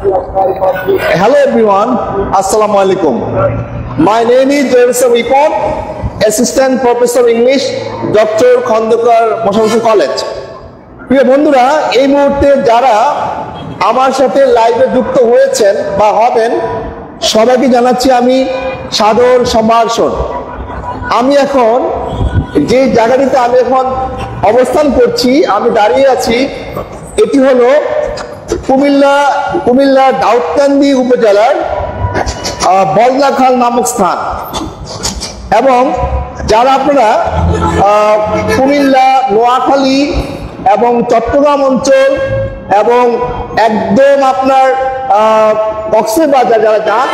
Hello everyone, Assalamu alaikum. My name is Joseph Ipon, Assistant Professor English, Dr. Khandekar Moshe College. প্রিয় বন্ধুরা, এই মুহূর্তে যারা আমার সাথে লাইভে যুক্ত হয়েছেন বা হবেন সবাইকে জানাচ্ছি আমি সাদর সম্ভাষণ। আমি এখন যে জায়গাটিতে আমি এখন অবস্থান করছি, আমি দাঁড়িয়ে আছি, এটি হলো কুমিল্লা দাউদকান্দি উপজেলার বলদাখাল নামক স্থান। এবং যারা আপনারা কুমিল্লা, নোয়াখালী এবং চট্টগ্রাম অঞ্চল এবং একদম আপনার কক্সবাজার যারা যান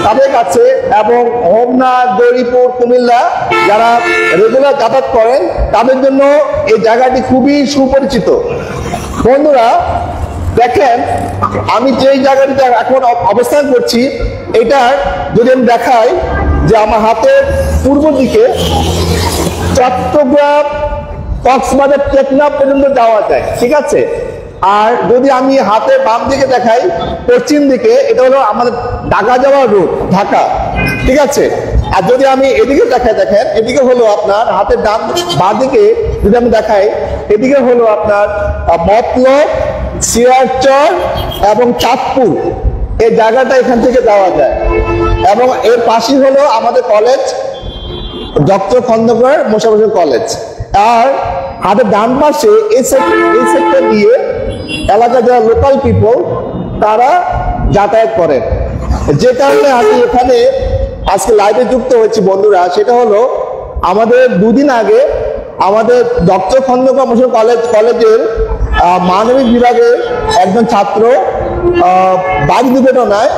তাদের কাছে এবং হোমনা, গৌরীপুর, কুমিল্লা যারা রেগুলার যাতায়াত করেন তাদের জন্য এই জায়গাটি খুবই সুপরিচিত। বন্ধুরা দেখেন, আমি যেই জায়গাটিতে এখন অবস্থান করছি এটার যদি আমি দেখাই যে আমার হাতের পূর্ব দিকে চট্টগ্রাম, কক্সবাজার, টেকনাফ পর্যন্ত যাওয়া যায়, ঠিক আছে। আর যদি আমি হাতের বাম দিকে দেখাই পশ্চিম দিকে, এটা হলো আমাদের ঢাকা যাওয়ার রুট, ঢাকা, ঠিক আছে। আর যদি আমি এদিকে দেখাই, দেখেন এদিকে হলো আপনার হাতের বাঁ দিকে যদি আমি দেখাই, এদিকে হলো আপনার মতলব, সিরাজচর এবং চাঁদপুর, এই জায়গাটা এখান থেকে যাওয়া যায়। এবং এর পাশেই হলো আমাদের college, doctor Khandakar Mosharraf Hossain college. আর হাতের ডান পাশে এই সেক্টর দিয়ে এলাকার যারা লোকাল পিপল তারা যাতায়াত করেন। যে কারণে আমি এখানে আজকে লাইভে যুক্ত হয়েছি বন্ধুরা, সেটা হলো আমাদের দুদিন আগে আমাদের ডক্টর খন্দকার মোশাররফ কলেজের মানবিক বিভাগের একজন ছাত্র বাইক দুর্ঘটনায়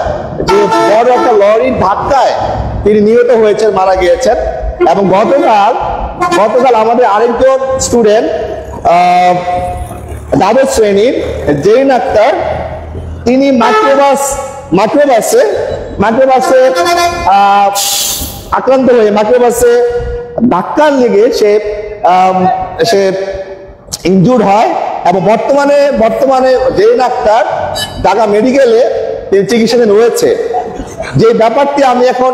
যে বড় একটা লরির ধাক্কায় তিনি নিহত হয়েছেন, মারা গিয়েছেন। এবং গতকাল আমাদের আরেকজন স্টুডেন্ট দ্বাদশ শ্রেণীর জেরিন আক্তার, তিনি মাইক্রোবাসে আক্রান্ত হয়ে মাইক্রোবাসে ধাক্কার লেগে সে ইনজুর্ড হয়। এবং বর্তমানে জেরিন আক্তার ঢাকা মেডিকেলে তিনি চিকিৎসাধীন রয়েছে। যে ব্যাপারটি আমি এখন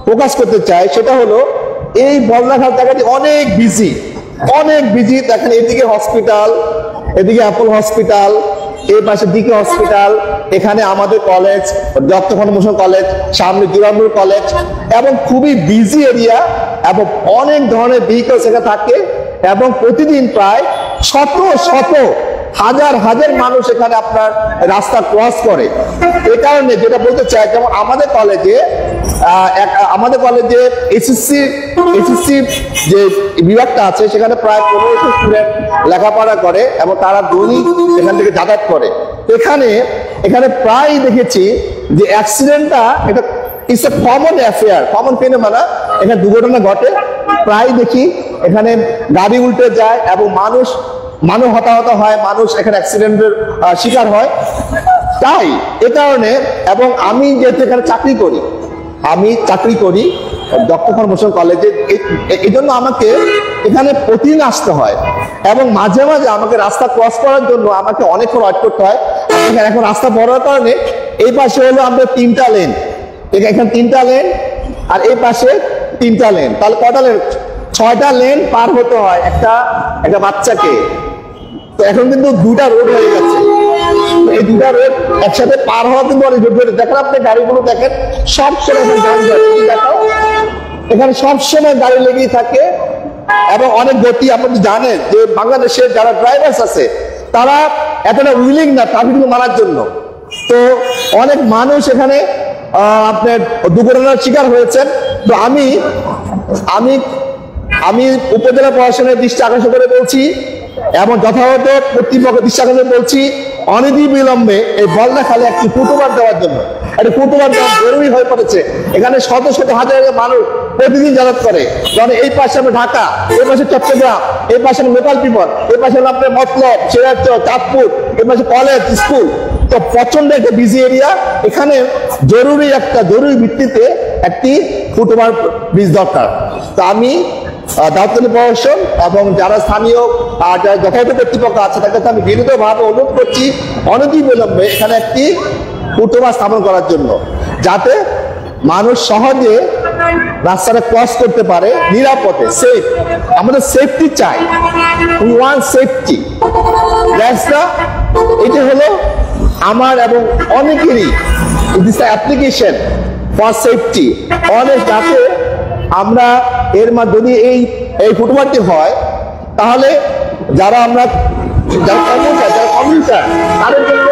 ফোকাস করতে চাই সেটা হলো এই বলদাখাল জায়গাটি অনেক বিজি। দেখেন এদিকে হসপিটাল, এদিকে অ্যাপল হসপিটাল, এই পাশে দিকে হসপিটাল, এখানে আমাদের college doctor Khandakar Mosharraf college, সামনে জুরানুর কলেজ, এবং খুবই বিজি এরিয়া এবং অনেক ধরনের ভেহিকল সেখানে থাকে। এবং প্রতিদিন প্রায় শত হাজার মানুষ এখানে আপনার রাস্তা ক্রস করে। এই কারণে যেটা বলতে চাই, যেমন আমাদের কলেজে এসএসসি যে বিভাগটা আছে সেখানে প্রায় 1500 স্টুডেন্ট লেখাপড়া করে এবং তারা দৈনিক এখান থেকে যাতায়াত করে। এখানে প্রায় দেখেছি যে অ্যাক্সিডেন্টটা এটা it's a common affair, common phenomena. এখানে দুর্ঘটনা ঘটে, প্রায় দেখি এখানে গাড়ি উল্টে যায় এবং মানুষ হতাহত হয়, মানুষ এখানে অ্যাক্সিডেন্টের শিকার হয়। তাই এ কারণে, এবং আমি যেহেতু এখানে চাকরি করি ডক্টর খন্দকার মোশাররফ কলেজে, এই জন্য আমাকে এখানে প্রতিদিন আসতে হয় এবং মাঝে মাঝে আমাকে রাস্তা ক্রস করার জন্য আমাকে অনেকক্ষণ ওয়েট করতে হয়। এখন রাস্তা বড়ার কারণে এই পাশে হলো আমাদের 3টা লেন, এখানে 3টা লেন আর এই পাশে 3টা লেন, তাহলে কটা লেন? 6টা লেন পার হতে হয় একটা বাচ্চাকে। তো এখন কিন্তু 2টা রোড হয়ে গেছে, এই 2টা রোড একসাথে পার হওয়া কিন্তু অনেক জোর। দেখেন আপনি গাড়িগুলো দেখেন, সবসময় দেখাও, এখানে সবসময় গাড়ি লেগেই থাকে এবং অনেক গতি। আপনি জানেন যে বাংলাদেশের যারা ড্রাইভার্স আছে তারা এতটা উইলিং না ট্রাফিক মানার জন্য। তো অনেক মানুষ এখানে আপনার দুর্ঘটনার শিকার হয়েছেন। তো আমি উপজেলা প্রশাসনের দৃষ্টি আকর্ষণ করে বলছি এবং যথাযথ কর্তৃপক্ষের দৃষ্টি আকর্ষণ বলছি, অনতিবিলম্বে এই বলদাখালে একটি ফুটওভার দেওয়ার জন্য। একটি ফুটওভার দেওয়া জরুরি হয়ে পড়েছে। এখানে শত হাজার মানুষ প্রতিদিন যাতায়াত করে। কারণ এই পাশে আমরা ঢাকা, এই পাশে চট্টগ্রাম, এই পাশে লোকাল পিপল, এই পাশে আপনার মতলব, সিরাজচর, চাঁদপুর, এই পাশে কলেজ, স্কুল। তো প্রচন্ড একটা বিজি এরিয়া। এখানে জরুরি ভিত্তিতে একটি ফুটওভার ব্রিজ দরকার। তো আমি দাউদকান্দি প্রশাসন এবং যারা স্থানীয় যারা যথাযথ কর্তৃপক্ষ আছে তাদের কাছে আমি বিনীতভাবে অনুরোধ করছি অনতিবিলম্বে এখানে একটি ফুটওভার স্থাপন করার জন্য, যাতে মানুষ সহজে রাস্তাটা ক্রস করতে পারে নিরাপদে, সেফ। আমাদের সেফটি চাই, উই ওয়ান্ট সেফটি। এটা হলো আমার এবং অনেকেরই দিস অ্যাপ্লিকেশন ফর সেফটি, অনেক যাতে আমরা এর যদি এই ফুটওভারটি হয় তাহলে যারা কমিউটার তাদের জন্য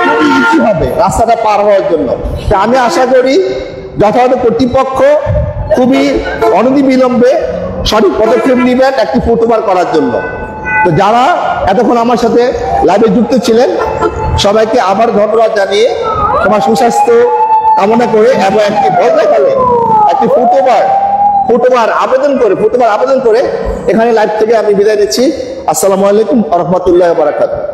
খুবই ইজি হবে রাস্তাটা পার হওয়ার জন্য। তা আমি আশা করি যথাযথ কর্তৃপক্ষ খুবই অনতিবিলম্বে সঠিক পদক্ষেপ নেবেন একটি ফুটওভার করার জন্য। তো যারা এতক্ষণ আমার সাথে লাইভে যুক্ত ছিলেন সবাইকে আবার ধন্যবাদ জানিয়ে তোমার সুস্বাস্থ্য কামনা করে এবং একটি বদলাকালে একটি ফুটওভার আবেদন করে এখানে লাইভ থেকে আমি বিদায় নিচ্ছি। আসসালামু আলাইকুম ওয়া রাহমাতুল্লাহি ওয়া বারাকাতুহু।